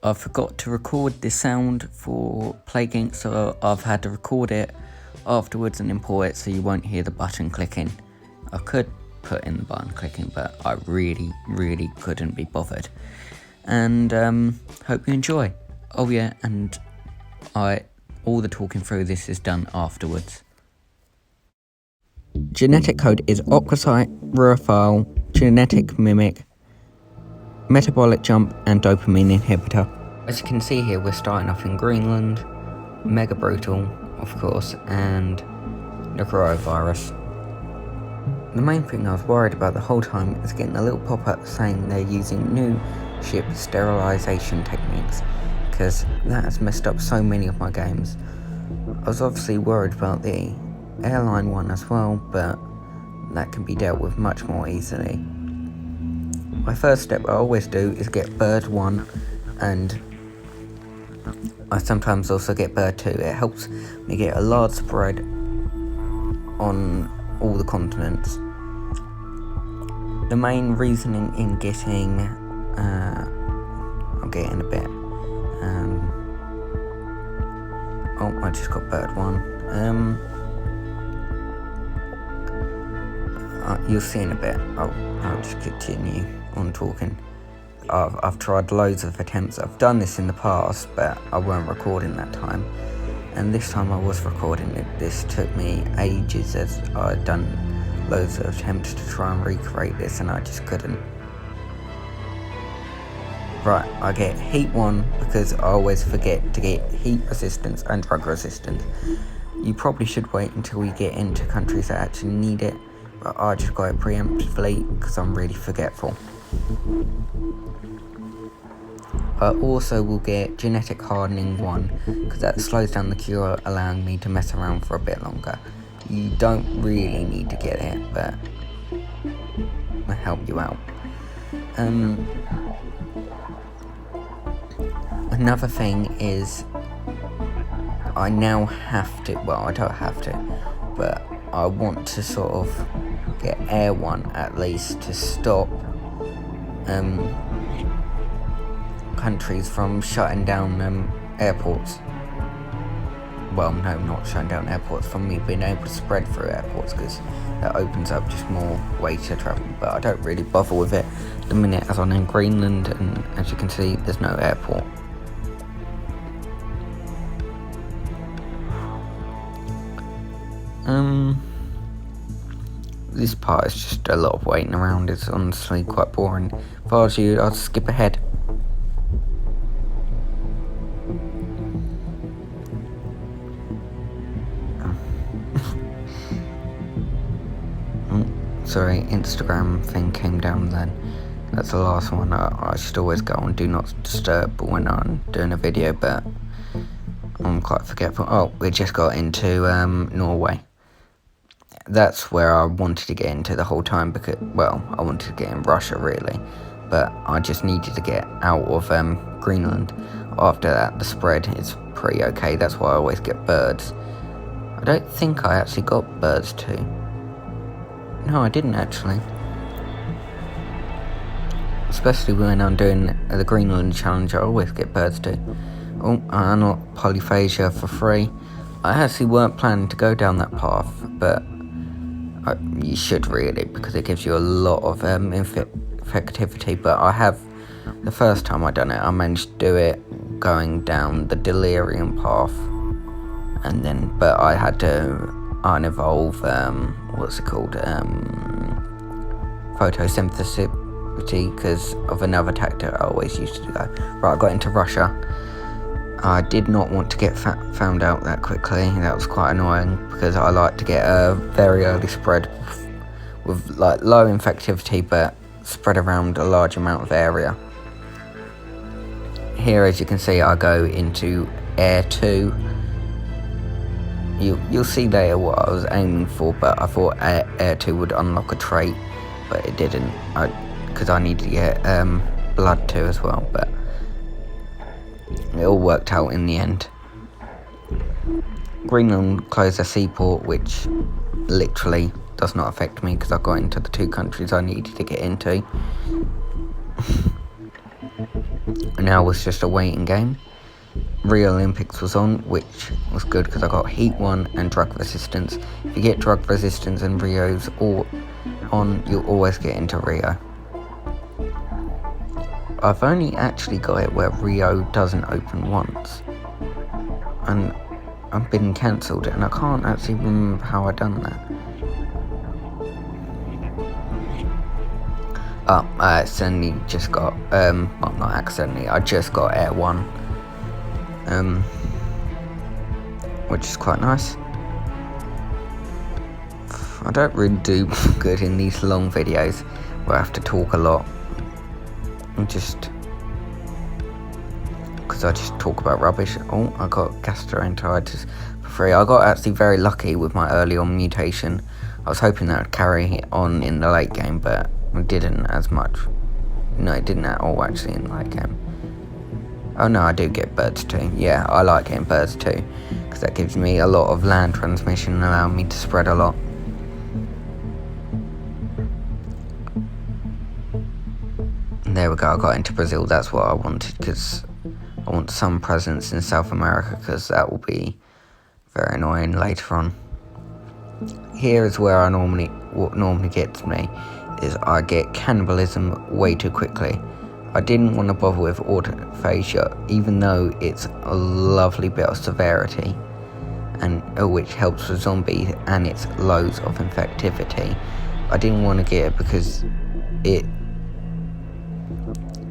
I forgot to record the sound for Plague Inc, so I've had to record it afterwards and import it so you won't hear the button clicking. I could put in the button clicking, but I really couldn't be bothered. And hope you enjoy. Oh yeah, and all the talking through this is done afterwards. Genetic code is Ochrosite, Rurophile, Genetic Mimic, Metabolic Jump, and Dopamine Inhibitor. As you can see here, we're starting off in Greenland, Mega Brutal, of course, and Necroa virus. The main thing I was worried about the whole time is getting a little pop-up saying they're using new ship sterilization techniques, because that has messed up so many of my games. I was obviously worried about the airline one as well, but that can be dealt with much more easily. My first step I always do is get bird 1, and I sometimes also get bird 2. It helps me get a large spread on all the continents. The main reasoning in getting, I'll get in a bit. I just got bird 1. You'll see in a bit. I'll just continue on talking. I've tried loads of attempts. I've done this in the past, but I weren't recording that time. And this time I was recording it. This took me ages, as I'd done loads of attempts to try and recreate this, and I just couldn't. Right, I get heat 1 because I always forget to get heat resistance and drug resistance. You probably should wait until we get into countries that actually need it, but I just got it preemptively because I'm really forgetful. I also will get genetic hardening 1 because that slows down the cure, allowing me to mess around for a bit longer. You don't really need to get it, but I'll help you out. Another thing is I now have to, well, I don't have to, but I want to sort of get Air 1 at least to stop countries from shutting down airports. Well, no, not shutting down airports, from me being able to spread through airports, because that opens up just more way to travel, but I don't really bother with it the minute as I'm in Greenland, and as you can see, there's no airport. This part is just a lot of waiting around. It's honestly quite boring. If I was you, I'd skip ahead. Sorry, Instagram thing came down then. That's the last one. I should always go on Do Not Disturb when I'm doing a video, but I'm quite forgetful. Oh, we just got into Norway. That's where I wanted to get into the whole time, because, well, I wanted to get in Russia really, but I just needed to get out of Greenland. After that, the spread is pretty okay. That's why I always get birds. I don't think I actually got birds too. No, I didn't actually. Especially when I'm doing the Greenland challenge, I always get birds too. Oh, I unlocked polyphagia for free. I actually weren't planning to go down that path, but you should really, because it gives you a lot of effectivity. But I have, the first time I done it, I managed to do it going down the delirium path, and then, but I had to unevolve, what's it called, photosynthesis, because of another tactic I always used to do that. Right, I got into Russia. I did not want to get found out that quickly. That was quite annoying, because I like to get a very early spread with like low infectivity, but spread around a large amount of area. Here, as you can see, I go into Air 2. You'll see later what I was aiming for, but I thought Air 2 would unlock a trait, but it didn't, because I needed to get Blood 2 as well, but it all worked out in the end. Greenland closed a seaport, which literally does not affect me because I got into the 2 countries I needed to get into. And now was just a waiting game. Rio Olympics was on, which was good because I got Heat 1 and Drug Resistance. If you get Drug Resistance and Rio's all on, you'll always get into Rio. I've only actually got it where Rio doesn't open once, and I've been cancelled, and I can't actually remember how I done that. I accidentally just got, well, not accidentally, I just got Air 1, which is quite nice. I don't really do good in these long videos where I have to talk a lot, just because I just talk about rubbish. Oh, I got gastroenteritis for free. I got actually very lucky with my early on mutation. I was hoping that would carry on in the late game, but it didn't as much. No, it didn't at all actually in the late game. Oh no, I do get birds too. Yeah, I like getting birds too, because that gives me a lot of land transmission and allows me to spread a lot. There we go, I got into Brazil. That's what I wanted, because I want some presence in South America, because that will be very annoying later on. Here is where what normally gets me, is I get cannibalism way too quickly. I didn't want to bother with autophagia, even though it's a lovely bit of severity, and which helps with zombies, and it's loads of infectivity. I didn't want to get it because it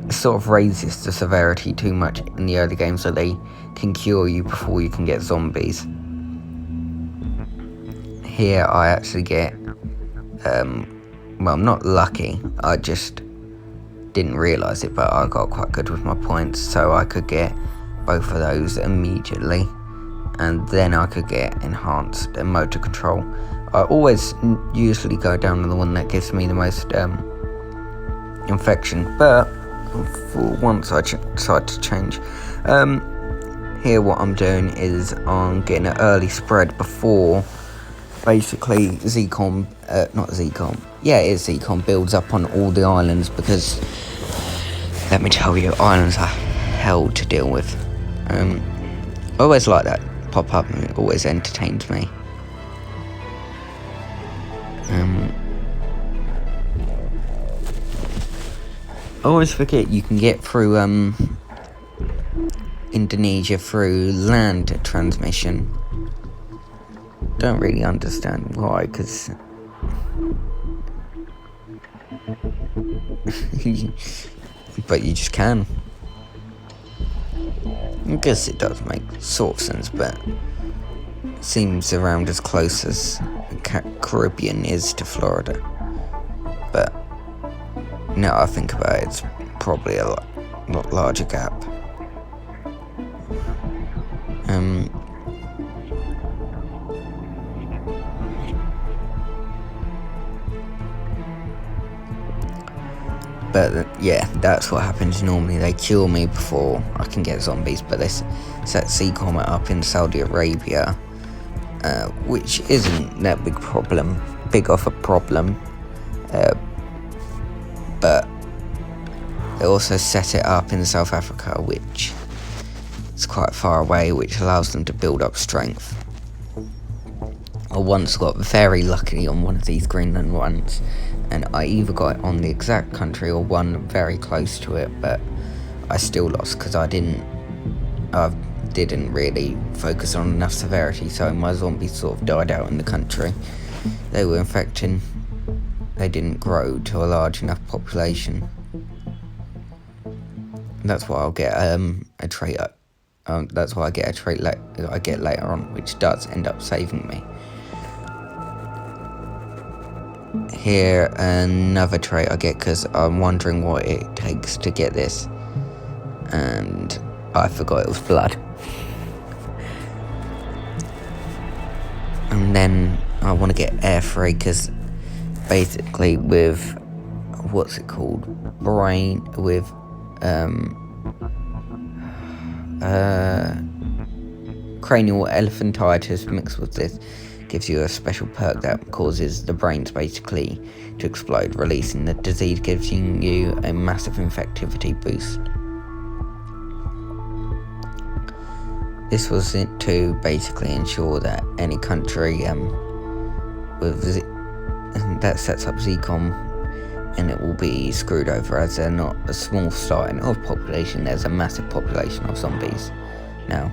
sort of raises the severity too much in the early game, so they can cure you before you can get zombies. Here I actually get, well, I'm not lucky, I just didn't realise it, but I got quite good with my points, so I could get both of those immediately, and then I could get enhanced and motor control. I always usually go down to the one that gives me the most infection, but for once I decided to change. Here what I'm doing is I'm getting an early spread before basically Zcom, not Zcom, yeah it is Zcom, builds up on all the islands, because let me tell you, islands are hell to deal with. I always like that pop up, and it always entertains me. I always forget you can get through Indonesia through land transmission. Don't really understand why, because but you just can. I guess it does make sort of sense, but it seems around as close as Caribbean is to Florida. But now I think about it, it's probably a lot larger gap. But yeah, that's what happens normally. They kill me before I can get zombies, but they set Sea Comet up in Saudi Arabia, which isn't that big of a problem. But they also set it up in South Africa, which is quite far away, which allows them to build up strength. I once got very lucky on one of these Greenland ones, and I either got it on the exact country or one very close to it, but I still lost because I didn't really focus on enough severity, so my zombies sort of died out in the country. They were infecting. They didn't grow to a large enough population. That's why I'll get a trait. That's why I get a trait I get later on, which does end up saving me. Here, another trait I get because I'm wondering what it takes to get this, and I forgot it was blood. And then I want to get air free because basically with what's it called, brain with cranial elephantitis mixed with this gives you a special perk that causes the brains basically to explode, releasing the disease, gives you a massive infectivity boost. this was it to basically ensure that any country that sets up ZCOM, and it will be screwed over, as they're not a small starting of population. There's a massive population of zombies now.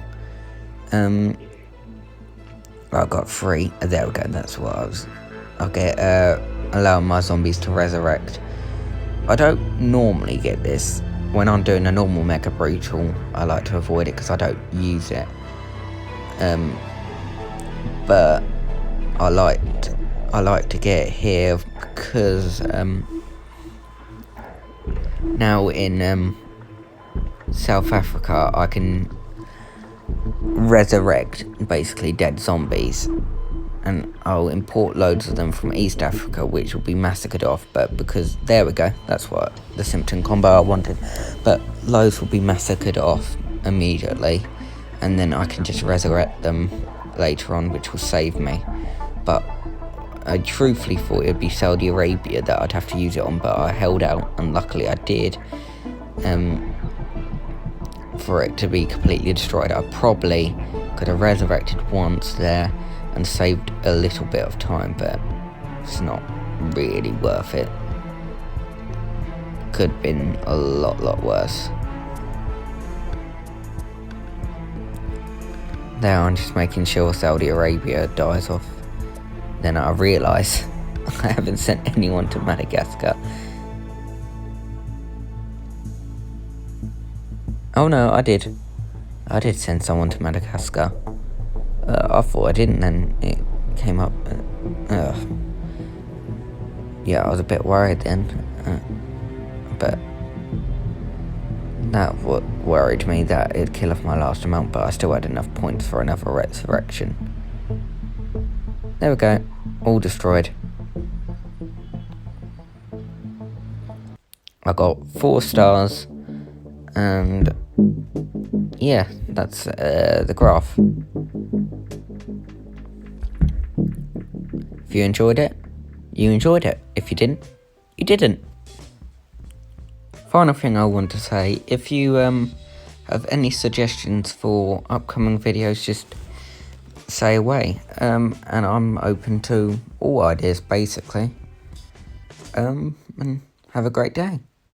I got 3. There we go. That's what I was. I'll get allowing my zombies to resurrect. I don't normally get this when I'm doing a normal Mega Brutal. I like to avoid it because I don't use it. But I like to get it here because now in South Africa I can resurrect basically dead zombies, and I'll import loads of them from East Africa, which will be massacred off, but because, there we go, that's what the Simpson combo I wanted, but loads will be massacred off immediately, and then I can just resurrect them later on, which will save me. But I truthfully thought it would be Saudi Arabia that I'd have to use it on, but I held out, and luckily I did, for it to be completely destroyed. I probably could have resurrected once there and saved a little bit of time, but it's not really worth it. Could have been a lot worse. There, I'm just making sure Saudi Arabia dies off. Then I realise I haven't sent anyone to Madagascar. Oh no, I did. I did send someone to Madagascar. I thought I didn't, then it came up. Yeah, I was a bit worried then. But that what worried me, that it'd kill off my last amount, but I still had enough points for another resurrection. There we go. All destroyed. I got 4 stars. And yeah, that's the graph. If you enjoyed it, you enjoyed it. If you didn't, you didn't. Final thing I want to say, if you have any suggestions for upcoming videos, just say away. And I'm open to all ideas, basically. And have a great day.